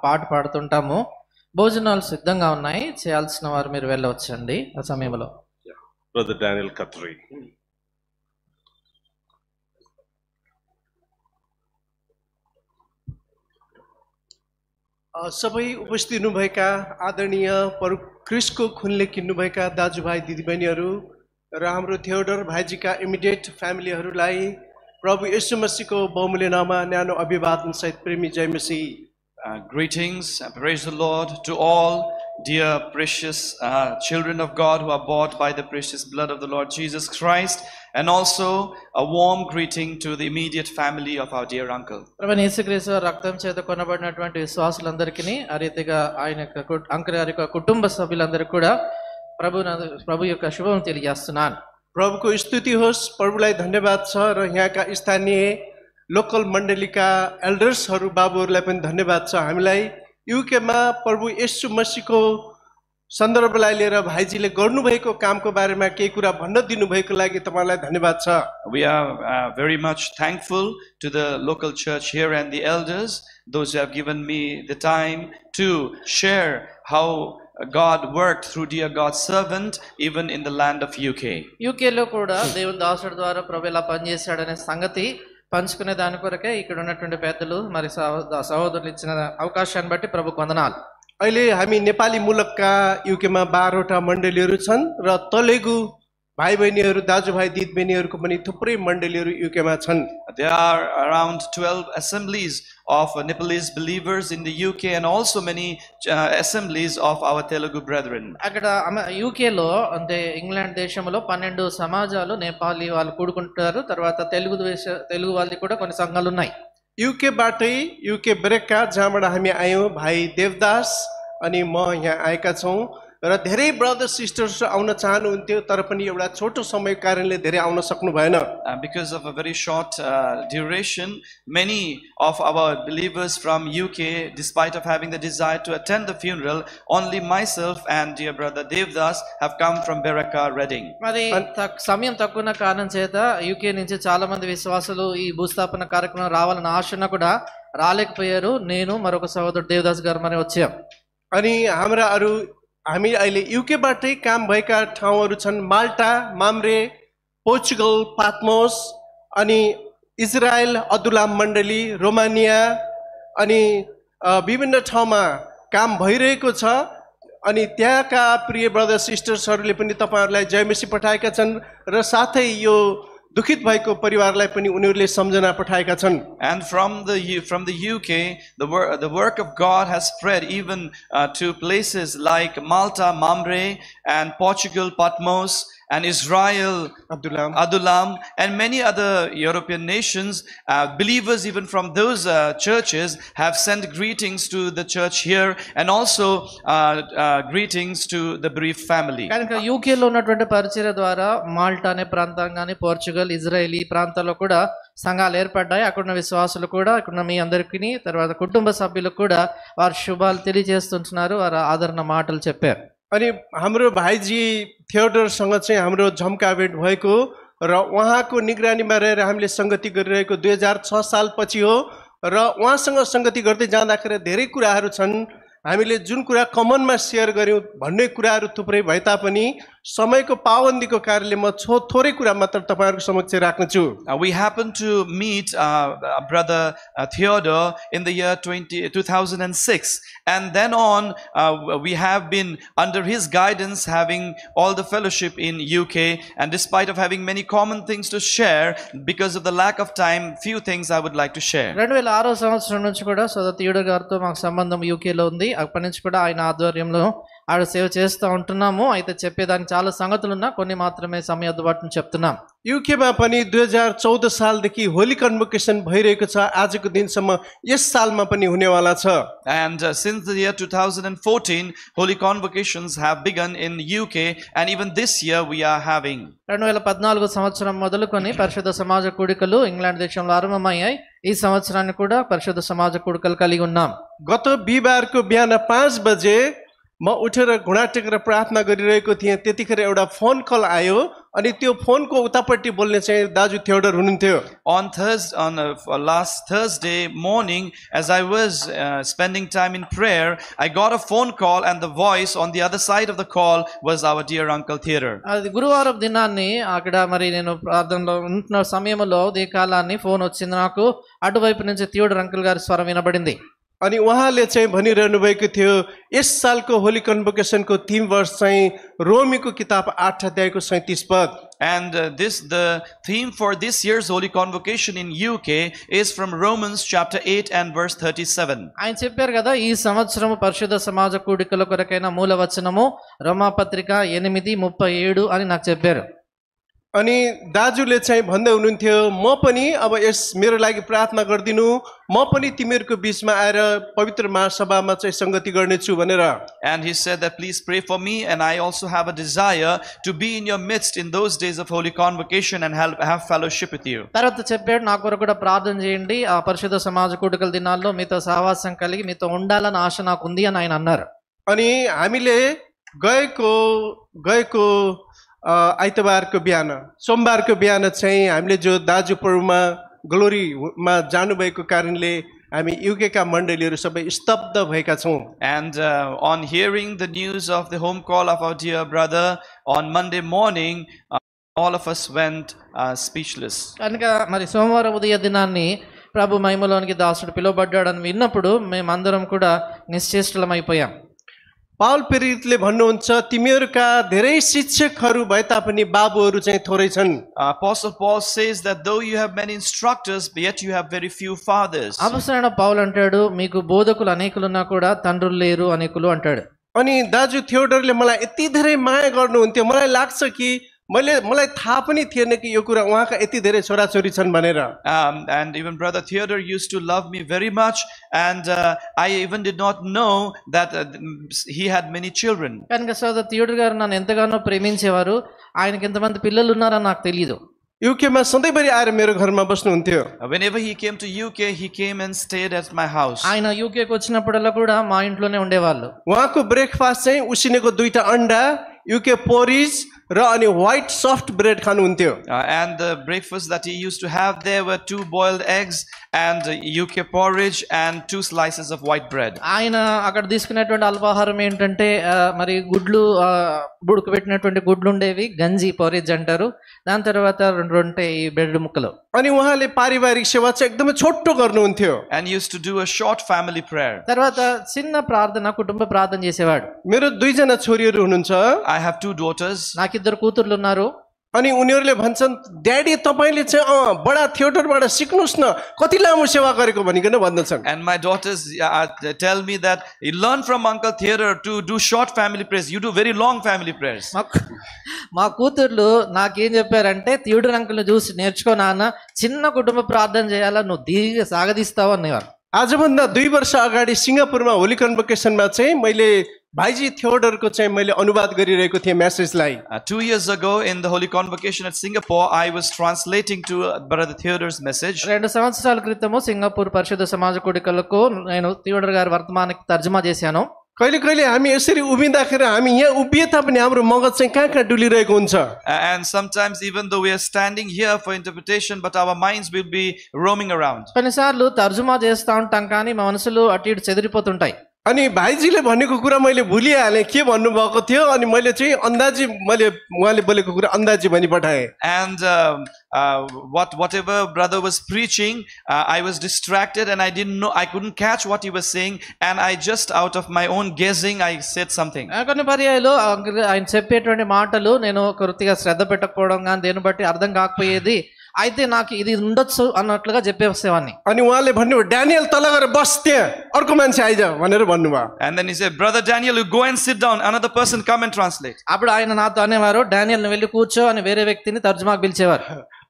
పాట పాడుతుంటాము. భోజనాలు సిద్ధంగా ఉన్నాయి, చేయాల్సిన వారు మీరు వెళ్ళవచ్చండి ఆ సమయంలో. Brother Daniel Khatri. सबै उपस्थित हुनुभएका आदरणीय क्रिस्टको खुनले किन्नुभएका दाजुभाइ दिदीबहिनीहरू र हाम्रो थियोडर भाइजीका इमिडिएट फ्यामिलीहरूलाई प्रभु येशू मसीहको बहुमूल्य नाममा न्यानो अभिवादन सहित प्रेमी जय मसीह. Greetings and praise the Lord to all dear precious children of God who are bought by the precious blood of the Lord Jesus Christ, and also a warm greeting to the immediate family of our dear uncle. ప్రభువైన యేసుక్రీస్తు రక్తం చేత కొనబడినటువంటి విశ్వాసులందరికీ ఆ రీతిగా ఆయన uncle గారి కుటుంబ సభ్యులందరికీ కూడా ప్రభు యొక్క శుభం తెలియజేస్తున్నాను. प्रभुको स्तुति होस्, प्रभुलाई धन्यवाद छ र यहाँका स्थानीय लोकल मण्डलीका एल्डर्सहरू बाबुहरूलाई पनि धन्यवाद छ. हामीलाई युकेमा प्रभु येशू मसीहको सन्दर्भलाई लिएर भाइजीले गर्नुभएको कामको बारेमा केही कुरा भन्न दिनुभएको लागि तपाईँलाई धन्यवाद छ. We are very much thankful to the local church here and the elders, those who have given me the time to share how God worked through dear God's servant even in the land of UK. యూకేలో కూడా దేవుని దాసుడి ద్వారా ప్రభు ఎలా పనిచేశాడనే సంగతి పంచుకునే దాని కొరకే ఇక్కడ ఉన్నటువంటి పెద్దలు మరి సహోదరులు ఇచ్చిన అవకాశాన్ని బట్టి ప్రభుకు వందనాలు. अहिले हामी नेपाली मुलुकका युकेमा 12वटा मण्डलीहरू छन् र तेलुगु भाइ बहिनीहरू दाजुभाइ दिदीबहिनीहरूको पनि थुप्रै मण्डलीहरू युकेमा छन्. There are around 12 assemblies of Nepalese believers in the UK and also many assemblies of our Telugu brethren. అక్కడ యూకేలో అంటే ఇంగ్లాండ్ దేశంలో 12 సమాజాలు నేపాలీ వాళ్ళు కూడుకుంటారు. తర్వాత తెలుగు వాళ్ళకి కూడా కొన్ని సంఘాలు ఉన్నాయి. युकेबाटै युके ब्रेकका जहाँबाट हामी आयौँ भाइ देवदास अनि म यहाँ आएका छौँ र धेरै ब्रदर सिस्टर्स आउन चाहनुहुन्थ्यो तर पनि एउटा छोटो समय कारणले धेरै आउन सक्नु भएन. Because of a very short duration, many of our believers from UK, despite of having the desire to attend the funeral, only myself and dear brother Devdas have come from Beraka, Reading. మరి సమయం తక్కువ కారణం చేత UK నుంచి చాలా మంది విశ్వాసులు ఈ భూస్థాపన కార్యక్రమం రావాలని ఆశన కూడా రాలేకపోయారు. నేను మరొక సహోదరుడు దేవదాస్ గారు మరి వచ్చాం. अनि हामी अहिले युकेबाटै काम भएका ठाउँहरू छन् माल्टा, माम्रे, पोर्चुगल, पात्मोस, अनि इजरायल अदुलाम मण्डली, रोमानिया अनि विभिन्न ठाउँमा काम भइरहेको छ. अनि त्यहाँका प्रिय ब्रदर सिस्टर्सहरूले पनि तपाईँहरूलाई जयमसी पठाएका छन् र साथै यो दुखित भएको परिवारलाई पनि उनीहरूले सम्झना पठाएका छन्. And from the UK, the work of God has spread even to places like Malta, Mamre, and Portugal, Patmos, and Israel, Adulam, and many other European nations. Believers even from those churches have sent greetings to the church here, and also greetings to the bereaved family. కనుక యూకేలో ఉన్నటువంటి పరిచర్య ద్వారా Malta అనే ప్రాంతం కానీ Portugal, Israel ఈ ప్రాంతాల్లో కూడా సంఘాలు ఏర్పడ్డాయి. అక్కడున్న విశ్వాసులు కూడా అక్కడున్న మీ అందరికీ తర్వాత కుటుంబ సభ్యులకు కూడా వారు శుభాలు తెలియజేస్తుంటున్నారు, వారు ఆదరణ మాటలు చెప్పారు. अनि हाम्रो भाइजी थियोडरसँग चाहिँ हाम्रो झम्का भेट भएको र उहाँको निगरानीमा रहेर हामीले सङ्गति गरिरहेको 2006 सालपछि हो र उहाँसँग सङ्गति गर्दै जाँदाखेरि धेरै कुराहरू छन्. हामीले जुन कुरा कमनमा सेयर गर्यौँ भन्ने कुराहरू थुप्रै भए तापनि समयको पाबन्दीको कारणले म थोरै कुरा मात्र तपाईँहरूको समक्ष राख्नेछु. We happened to meet brother Theodore in the year 2006, and then on we have been under his guidance having all the fellowship in UK, and despite of having many common things to share, because of the lack of time, few things I would like to share. 2006 సంవత్సరం నుంచి కూడా సోదరు Theodore గారితో మాకు సంబంధం యూకేలో ఉంది. అప్పటి నుంచి కూడా ఆయన ఆధ్వర్యంలో ఆడ సేవ చేస్తూ ఉంటున్నాము. అయితే చెప్పేదానికి చాలా సంగతులు ఉన్నా కొన్ని మాత్రమే సమయ అందుబాటును చెప్తున్నాం. युकेमा पनि 2014 सालदेखि होली कन्भोकेसन भइरहेको छ. आजको दिनसम्म यस सालमा पनि हुनेवाला छ. And since the year 2014, holy convocations have begun in UK, and even this year we are having. 2014 సంవత్సరం మొదలుకొని పరిశుద్ధ సమాజ కూడికలు ఇంగ్లాండ్ దేశంలో ఆరంభమయ్యాయి. ఈ సంవత్సరాన్ని కూడా పరిశుద్ధ సమాజ కూడికలు కలిగి ఉన్నాం. गत बिहीबारको बिहान 5 बजे म उठेर घुँडा टेकेर प्रार्थना गरिरहेको थिएँ. त्यतिखेर एउटा फोन कल आयो अनि त्यो फोनको उतापट्टि बोल्ने चाहिँ दाजु थियोडर हुनुहुन्थ्यो। Last Thursday morning, as I was spending time in prayer, I got a phone call, and the voice on the other side of the call was our dear Uncle Theodore. అది గురువారం దినాన్ని అక్కడ మరి నేను ప్రార్థనలో ఉంటున్న సమయంలో ఉదయకాలాన్ని ఫోన్ వచ్చింది నాకు, అటువైపు నుంచి థియోడర్ అంకుల్ గారి స్వరం వినబడింది. अनि उहाँले चाहिँ भनिरहनु भएको थियो यस सालको होली कन्भोकेसनको थीम वर्स चाहिँ रोमीको किताब 8 अध्यायको 37 पद। And the theme for this year's Holy Convocation in UK is from Romans chapter 8 and verse 37. ఆయన చెప్పారు కదా, ఈ సంవత్సరము పరిశుద్ధ సమాజ కూడికల కొరకైన మూల వచనము రోమాపత్రిక 8:37 అని నాకు చెప్పారు. अनि दाजुले चाहिँ भन्दै हुनुहुन्थ्यो म पनि अब यस मेरो लागि प्रार्थना गरिदिनु, म पनि तिमीहरूको बीचमा आएर पवित्र महासभामा चाहिँ संगति गर्नेछु भनेर। And he said that please pray for me, and I also have a desire to be in your midst in those days of Holy Convocation and have fellowship with you. తర్వాత చెప్పాడు, నా కొరకు కూడా ప్రార్థన చేయండి, ఆ పరిశుద్ధ సమాజ కూడికల దినాల్లో మీతో సహవాసం కలిగి మీతో ఉండాలని ఆశ నాకు ఉంది అని ఆయన అన్నారు. अनि हामीले गएको आइतबारको बिहान सोमबारको बिहान चाहिँ हामीले जो दाजु पर्वमा ग्लोरीमा जानुभएको कारणले हामी युके का मण्डलीहरू सबै स्तब्ध भएका छौँ। And on hearing the news of the home call of our dear brother on Monday morning, all of us went speechless. కనుక మరి సోమవారం ఉదయ దినాన్ని ప్రభు మహిమలోనికి దాసుడు పిలువబడ్డాడని విన్నప్పుడు మేమందరం కూడా నిశ్చేష్టలమైపోయాం. पावल प्रेरितले भन्नुहुन्छ तिमीहरूका धेरै शिक्षकहरू भए तापनि बाबुहरू चाहिँ थोरै छन्। Apostle Paul says that though you have many instructors, yet you have very few fathers. అపొస్తలుడైన పౌలు అంటాడు, మీకు బోధకులు అనేకులున్నా కూడా తండ్రులు లేరు అనేకులు అంటాడు. अनि दाजु थियोडरले मलाई यति धेरै माया गर्नुहुन्थ्यो, मलाई लाग्छ कि मलाई थाहा पनि थिएन कि यो कुरा उहाँका यति धेरै छोराछोरी छन् भनेर। And even brother Theodore used to love me very much, and I even did not know that he had many children. కనుక సోదరు థియోడర్ గారు నన్ను ఎంతగానో ప్రేమించేవారు, ఆయనకి ఎంతమంది పిల్లలు ఉన్నారని నాకు తెలియదు. युकेमा सधैँभरि आएर मेरो घरमा बस्नुहुन्थ्यो। Whenever he came to UK, he came and stayed at my house. ఆయన యూకేకి వచ్చినప్పుడల్లా కూడా మా ఇంట్లోనే ఉండేవాళ్ళు. उहाँको ब्रेकफास्ट चाहिँ उसिनेको 2टा अन्डा, युके पोरिज र अनि व्हाइट सफ्ट ब्रेड खानुहुन्थ्यो। And the breakfast that he used to have there were 2 boiled eggs and UK porridge and 2 slices of white bread. ఆయన అక్కడ తీసుకునేటువంటి అల్పాహారం ఏంటంటే మరి గుడ్లు ఉడకబెట్టినటువంటి గుడ్లు ఉండేవి, గంజి పోరిజ్ అంటారు, దాని తర్వాత 2 ఈ బ్రెడ్ ముక్కలు. अनि उहाँले पारिवारिक सेवा चाहिँ एकदमै छोटो गर्नुहुन्थ्यो। And used to do a short family prayer. తర్వాత చిన్న ప్రార్థన, కుటుంబ ప్రార్థన చేసేవాడు. मेरो 2 जना छोरीहरू हुनुहुन्छ। I have 2 daughters. నాకు 2 కూతుర్లు ఉన్నారు. अनि उनीहरूले भन्छन् ड्याडी तपाईले चाहिँ बडा थिएटरबाट सिक्नुस् न, कति लामो सेवा गरेको भनिकन भन्दछन्। And my daughters tell me that you learn from Uncle Theodore to do short family prayers. You do very long family prayers. మా కూతుర్లు నాకేం చెప్పారంటే, థియోడర్ అంకుల్ని చూసి నేర్చుకో నాన్న, చిన్న కుటుంబ ప్రార్థన చేయాలా, నువ్వు దీర్ఘ సాగదీస్తావు అనేవారు. आजभन्दा 2 वर्ष अगाडि सिङ्गापुरमा होली कन्भोकेसनमा चाहिँ मैले भाइजी थियोडरको चाहिँ मैले अनुवाद गरिरहेको थिएँ मेसेजलाई। 2 years ago in the Holy Convocation at Singapore, I was translating to Brother Theodore's message. 2 సంవత్సరాల క్రితము సింగపూర్ పరిశుద్ధ సమాజ కూడికలకు నేను థియోడర్ గారి వర్తమానానికి తర్జుమా చేశాను. कहिले कहिले हामी यसरी उभिँदाखेरि हामी यहाँ उभिए तापनि हाम्रो मगज चाहिँ कहाँ डुलिरहेको हुन्छ। And sometimes even though we are standing here for interpretation, but our minds will be roaming around. కొన్నిసార్లు తర్జుమా చేస్తూ ఉంటాం కానీ మా మనసులు అటు ఇటు చెదిరిపోతుంటాయి. अनि भाइजीले भनेको कुरा मैले भुलिहालेँ के भन्नुभएको थियो, अनि मैले चाहिँ अन्दाजी उहाँले बोलेको कुरा अन्दाजी भनी पठाएँ। And whatever brother was preaching, I was distracted and I didn't know, I couldn't catch what he was saying, and I just out of my own guessing I said something. కొన్ని పర్యాయాలు ఆయన చెప్పేటువంటి మాటలు నేను కొద్దిగా శ్రద్ధ పెట్టకపోవడం కానీ దేని బట్టి అర్థం కాకపోయేది, అయితే నాకు ఇది ఉండొచ్చు అన్నట్లుగా చెప్పేసేవాడిని. अनि उहाँले भन्नुभयो ड्यानियल तल गएर बस, त्यहाँ अर्को मान्छे आइज भनेर भन्नुभयो। And then he said, Brother Daniel, you go and sit down, another person come and translate. అప్పుడు ఆయన నాతో అనేవారు, డానియల్ ను వెళ్ళి కూర్చో అని వేరే వ్యక్తిని తర్జుమాకు పిలిచేవారు.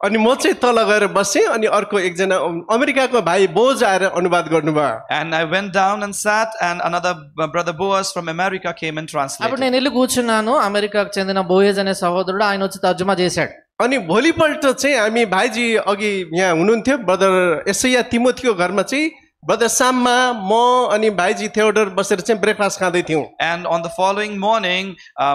अनि म चाहिँ तल गएर बसेँ, अनि अर्को एकजना अमेरिकाको भाइ बोज आएर अनुवाद गर्नुभयो। And I went down and sat, and another brother Boaz from America came and translated. అప్పుడు నేను వెళ్ళి కూర్చున్నాను, అమెరికాకు చెందిన బోయజ్ అనే సహోదరుడు ఆయన వచ్చి తర్జుమా చేశాడు. अनि भोलिपल्ट चाहिँ हामी भाइजी अघि यहाँ हुनुहुन्थ्यो, ब्रदर एसैया तिमोथीको घरमा चाहिँ ब्रदर साममा म अनि भाइजी थेओडर बसेर चाहिँ ब्रेकफास्ट खाँदै थियौँ। And on the following morning,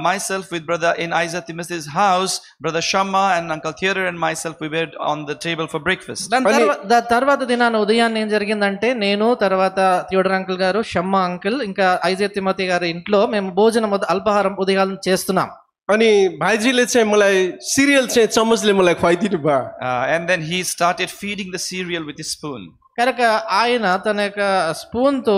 myself with brother in Isaac Timothy's house, brother Shamma and Uncle Theodore and myself, we were on the table for breakfast. దాని తర్వాత దినాన ఉదయాన్నే ఏం జరిగిందంటే నేను తర్వాత థియోడర్ అంకుల్ గారు షమ్మ అంకుల్ ఇంకా ఐజాక్ తిమోతి గారి ఇంట్లో మేము భోజనం అల్పాహారం ఉదయాలు చేస్తున్నాం. अनि भाइजीले चाहिँ मलाई सिरियल चाहिँ चम्मचले मलाई खुवाइदिनु भयो। And then he started feeding the cereal with his spoon. కనుక ఆయన తన యొక్క స్పూన్ తో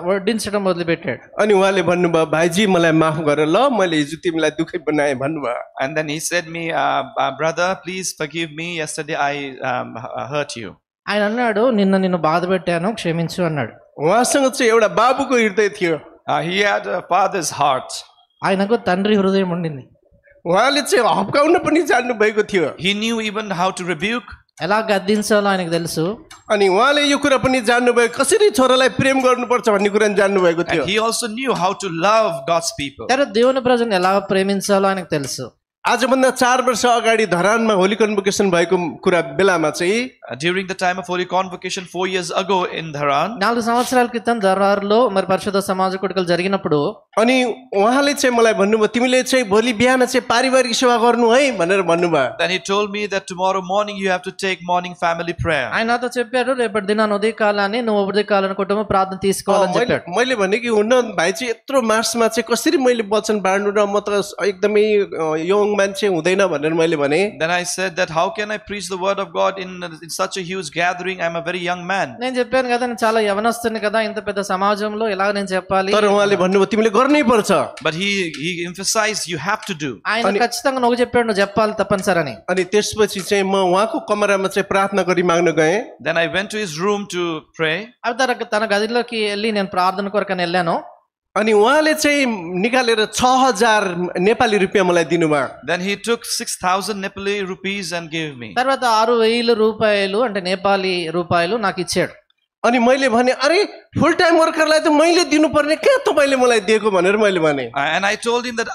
వడ్డించడం మొదలుపెట్టాడు. अनि उहाँले भन्नुभयो भाइजी मलाई माफ गर ल मैले हिजो तिमीलाई दुःखै बनाएँ भन्नुभयो। And then he said me, brother, please forgive me. Yesterday I hurt you. ఆయన అన్నాడు నిన్ను బాధ పెట్టాను క్షమించు అన్నాడు. उहाँसँग चाहिँ एउटा बाबुको हृदय थियो। He had a father's heart. ఆయనకు తండ్రి హృదయం ఉండింది. उहाँले चाहिँ हप्काउन पनि जान्नु भएको थियो। He knew even how to rebuke. ఎలా గద్దించాలో ఆయనకు తెలుసు. अनि उहाँले यो कुरा पनि जान्नुभयो कसरी छोरालाई प्रेम गर्नुपर्छ भन्ने कुरा जान्नु भएको थियो। And he also knew how to love God's people. तर దేవుని ప్రజలను ఎలా ప్రేమించాలో ఆయనకు తెలుసు. आजभन्दा 4 वर्ष अगाडि धरानमा होली कन्भोकेसन भएको कुरा बेलामा चाहिँ During the time of Holy Convocation 4 years ago in Dharan, 4 సంవత్సరాల క్రితం ధరారులో మరి పరిశుద్ధ సమాజ కూడికలు జరిగినప్పుడు अनि उहाँले चाहिँ मलाई भन्नुभयो तिमीले चाहिँ भोलि बिहान चाहिँ पारिवारिक सेवा गर्नु है भनेर भन्नुभयो। then he told me that tomorrow morning you have to take morning family prayer. ఆయన నాతో చెప్పారు రేపటి దినాన ఉదయకాలాన్ని నువ్వు ఉదయకాలను కుటుంబ ప్రార్థన తీసుకోవాలని చెప్పాడు. मैले भने कि हुन भाइ चाहिँ यत्रो मार्चमा चाहिँ कसरी मैले वचन बाँड्नु र म त एकदमै यङ मान्छे हुँदैन भनेर मैले भने। Then I said that how can I preach the word of God in such a huge gathering? I'm a very young man. నేను చెప్పాను కదా నేను చాలా యవనస్తుని కదా ఇంత పెద్ద సమాజంలో ఎలా నేను చెప్పాలి. तर उहाँले भन्नुभयो तिमीले गर्नै पर्छ। But he emphasized you have to do. ఆయన ఖచ్చితంగా నువ్వు చెప్పాడు నువ్వు చెప్పాలి తప్పనిసరని. अनि त्यसपछि चाहिँ म उहाँको कमरामा चाहिँ प्रार्थना गरी माग्न गएँ। Then I went to his room to pray. తన గదిలోకి వెళ్ళి నేను ప్రార్థన కొరకని వెళ్ళాను. अनि उहाँले चाहिँ निकालेर 6000 नेपाली रुपियाँ मलाई दिनुभयो। Then he took 6000 Nepali rupees and gave me. తర్వాత 6000 రూపాయలు అంటే నేపాలీ రూపాయలు నాకు ఇచ్చాడు. अनि मैले भने अरे फुल टाइम वर्करलाई त मैले दिनुपर्ने के तपाईले मलाई दिएको भनेर मैले भने। And I told him that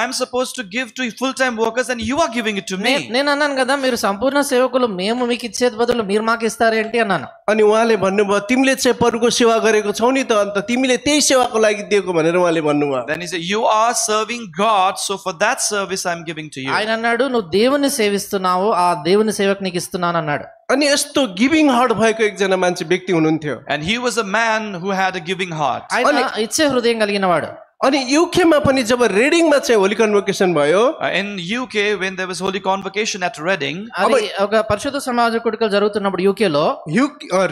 I'm supposed to give to full time workers and you are giving it to me. నేను అన్నాను కదా మీరు సంపూర్ణ సేవకులు మేము మీకు ఇచ్చేది బదులు మీరు మాకు ఇస్తారేంటి అన్నాను. अनि उहाँले भन्नुभयो तिमीले चाहिँ परुको सेवा गरेको छौ नि त अन्त तिमीले त्यही सेवाको लागि दिएको भनेर उहाँले भन्नुभयो। Then he said you are serving God, so for that service I'm giving to you. ఆయన అన్నాడు నువ్వు దేవుని సేవిస్తున్నావు ఆ దేవుని సేవకు నీకు ఇస్తున్నాను అన్నాడు. अनि यस्तो गिभिङ हार्ट भएको एकजना मान्छे व्यक्ति हुनुहुन्थ्यो। And he was a man who had a giving heart. ఆయన ఇచ్చే హృదయం కలిగిన వాడు. अनि युकेमा पनि जब रेडिङमा चाहिँ होली कन्भोकेसन भयो In UK when there was holy convocation at Reading, అది ఒక పరిశుద్ధ సమాజ కూడికలు జరుగుతున్నప్పుడు యూకేలో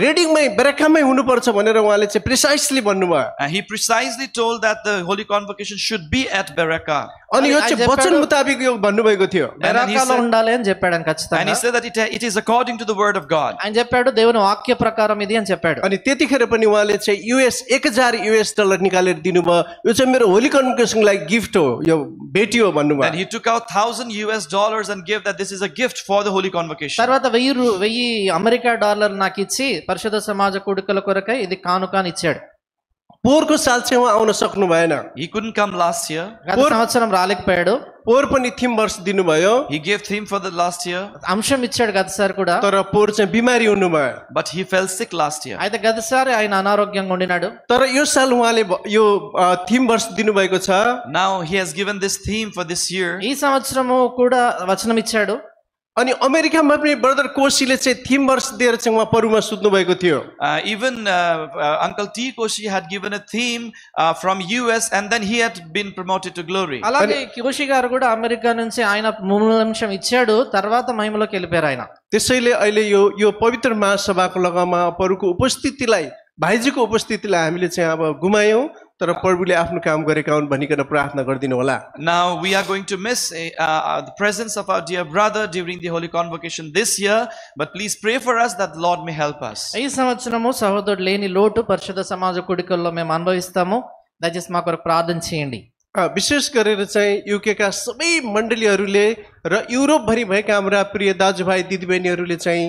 रेडिङमै बेरेकामै हुनुपर्छ भनेर उहाँले चाहिँ प्रिसाइसली भन्नुभयो। he precisely told that the holy convocation should be at Beraka. अनि यो चाहिँ वचन मुताबिक यो भन्नुभएको थियो। బెరాకాలో ఉండాలి అని చెప్పాడు ఆయన And ఖచ్చితంగా. he said that it is according to the word of God. ఆయన చెప్పాడు దేవుని వాక్య ప్రకారం ఇది అని చెప్పాడు. अनि त्यतिखेर पनि उहाँले चाहिँ $1000 निकालेर दिनुभयो यो चाहिँ मेरो होली कन्भोकेसनलाई गिफ्ट हो यो भेटी हो भन्नुभयो। And he took out $1000 and gave that this is a gift for the holy convocation. తర్వాత 1000 అమెరికా డాలర్లు నాకు ఇచ్చి పరిశుద్ధ సమాజ కూడికల కొరకై ఇది కానుకని ఇచ్చాడు. पोहोरको साल चाहिँ उहाँ आउन सक्नु भएन। He couldn't come last year. గత సంవత్సరం రాలేకపోయాడు. पोहोर पनि थिम वर्ष दिनुभयो He gave theme for the last year, అంశం ఇచ్చాడు గతసారి కూడా. तर पोहोर चाहिँ बिमारी हुनुभयो। but he fell sick last year. అయితే గతసారి ఆయన అనారోగ్యంగా ఉండినాడు. तर यो साल उहाँले यो थिम वर्ष दिनुभएको छ। Now he has given this theme for this year. ఈ సంవత్సరము కూడా వచనం ఇచ్చాడు. अनि अमेरिकामा पनि ब्रदर कोशीले चाहिँ थिम वर्ष दिएर चाहिँ उहाँ परुमा सुत्नु भएको थियो। Even Uncle T. Koshi had given a theme from US and then he had been promoted to glory. అలాగే కిషి గారు కూడా అమెరికా నుంచి ఆయన మూలాంశం ఇచ్చాడు తర్వాత మహిమలోకి వెళ్ళిపోయారు ఆయన. त्यसैले अहिले यो पवित्र महासभाको लगामा परुको उपस्थितिलाई भाइजीको उपस्थितिलाई हामीले चाहिँ अब गुमायौँ तर प्रभुले आफ्नो काम गरेका हुन् भनिकन प्रार्थना गरिदिनु होला। Now we are going to miss the presence of our dear brother during the holy convocation this year, but please pray for us that the Lord may help us. ఈ సంవత్సరము సహోదరుడు లేని లోటు పరిశుద్ధ సమాజ కూడికల్లో మేము అనుభవిస్తాము. దయచేసి మా కొరకు ప్రార్థన చేయండి. विशेष गरेर चाहिँ युकेका सबै मण्डलीहरूले र युरोपभरि भएका हाम्रा प्रिय दाजुभाइ दिदीबहिनीहरूले चाहिँ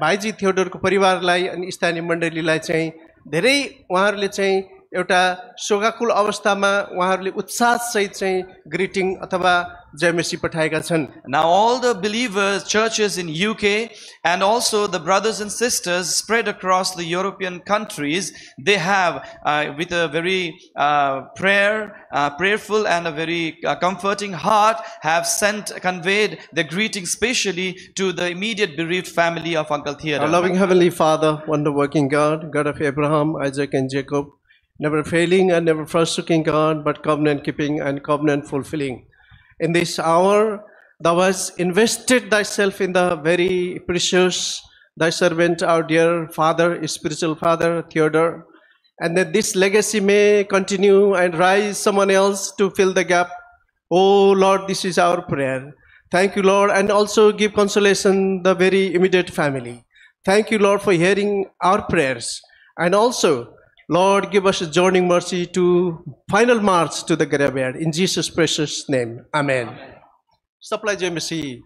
भाइजी थियोडोरको परिवारलाई अनि स्थानीय मण्डलीलाई चाहिँ धेरै उहाँहरूले चाहिँ एउटा शोकाकुल अवस्थामा उहाँहरूले उत्साहसहित चाहिँ ग्रिटिङ अथवा जयमसी पठाएका छन्। Now all the believers, churches in UK and also the brothers and sisters spread across the European countries, they have with a very prayerful and a very comforting heart have conveyed the greeting specially to the immediate bereaved family of Uncle Our Theodore. loving Heavenly Father, wonder-working God, God of Abraham, Isaac and Jacob, never failing and never forsaking God, but covenant-keeping and covenant-fulfilling. In this hour, thou hast invested thyself in the very precious, thy servant, our dear father, spiritual father, Theodore, and that this legacy may continue and rise someone else to fill the gap. Oh Lord, this is our prayer. Thank you, Lord, and also give consolation the very immediate family. Thank you, Lord, for hearing our prayers, and also, Lord, give us a journeying mercy to final march to the graveyard. In Jesus' precious name, Amen. Supply Jemisi.